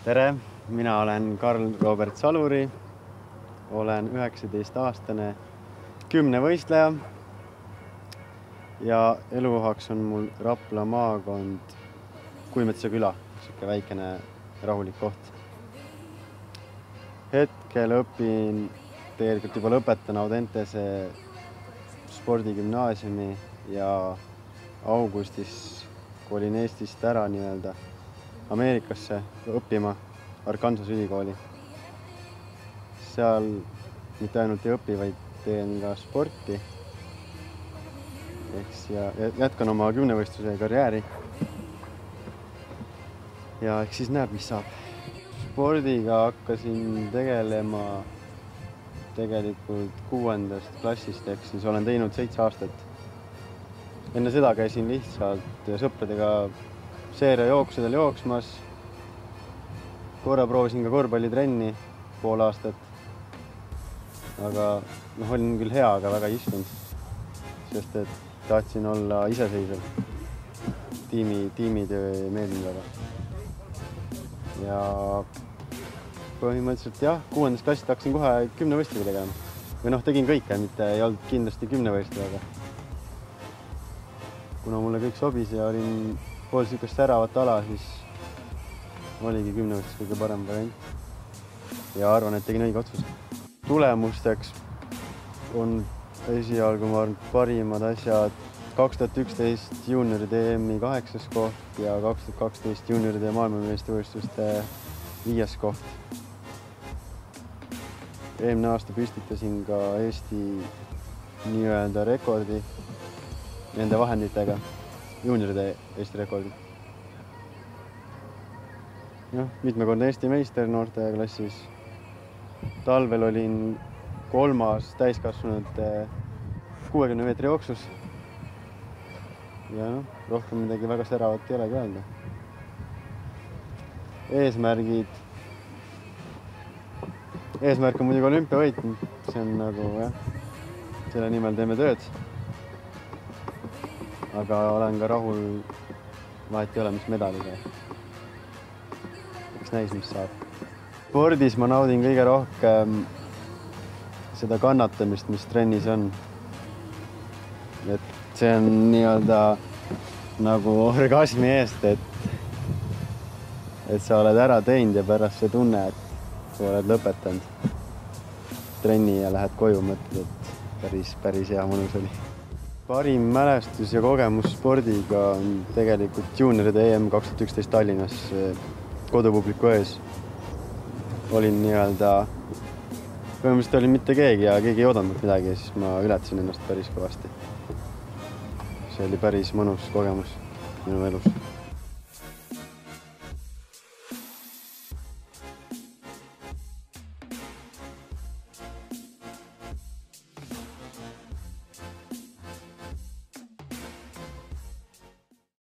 Tere, mina olen Karl Robert Saluri, olen 19-aastane kümnevõistleja ja elukohaks on mul Rapla maakond Kuimetsa küla, siuke väikene rahulik koht. Hetkel õpin, tegelikult juba lõpetan Audentese spordigümnaasiumi ja augustis kolin Eestist ära nii-öelda Ameerikasse õppima Arkansas ülikooli. Seal mitte ainult ei õpi, vaid teen ka sporti. Ja jätkan oma kümnevõistluse karjääri. Ja eks siis näeb, mis saab. Spordiga hakkasin tegelema tegelikult 6. klassist, ehk siis olen teinud 7 aastat. Enne seda käisin lihtsalt sõpradega seeriajooksidel jooksmas. Korra proovisin ka korvpallitrenni pool aastat. Aga olin küll hea, aga väga ei istunud, sest et tahtsin olla iseseisev. Tiimitöö ei meeldinud väga. Ja põhimõtteliselt jah, 6. klassist hakkasin kohe kümnevõistlusega tegema. Või tegin kõike, mitte ei olnud kindlasti kümnevõistlusega. Kuna mulle kõik sobis ja olin pool sükest säravat ala, siis oligi kümnevõistlus kõige parem variant. Ja arvan, et tegin õige otsus. Tulemusteks on esialgu parimad asjad 2011 juunioride EM-i 8. koht ja 2012 juunioride maailmameistrivõistluste 5. koht. Eelmine aasta püstitasin ka Eesti nii-öelda rekordi nende vahenditega, juunioride Eesti rekordi. Mitmekordne Eesti meister noorteklassis. Talvel olin 3. täiskasvanute 60 meetri jooksus. Ja rohkem midagi väga säravat ei olegi öelda. Eesmärk on muidugi olümpiavõit. See on selle nimel teeme tööd. Aga olen ka rahul, vahet ei ole, mis medaliga. Eks näis, mis saab. Spordis ma naudin kõige rohkem seda kannatamist, mis trennis on. Et see on nii-öelda nagu orgasmi eest, et sa oled ära teinud ja pärast see tunne, et sa oled lõpetanud trenni ja lähed koju, mõtled, et päris hea mõnus oli. Parim mälestus ja kogemus spordiga on tegelikult juunioride EM 2011 Tallinnas kodupubliku ees. Olin nii-öelda, põhimõtteliselt olin mitte keegi ja keegi ei oodanud midagi ja siis ma ületasin ennast päris kõvasti. See oli päris mõnus kogemus minu elus.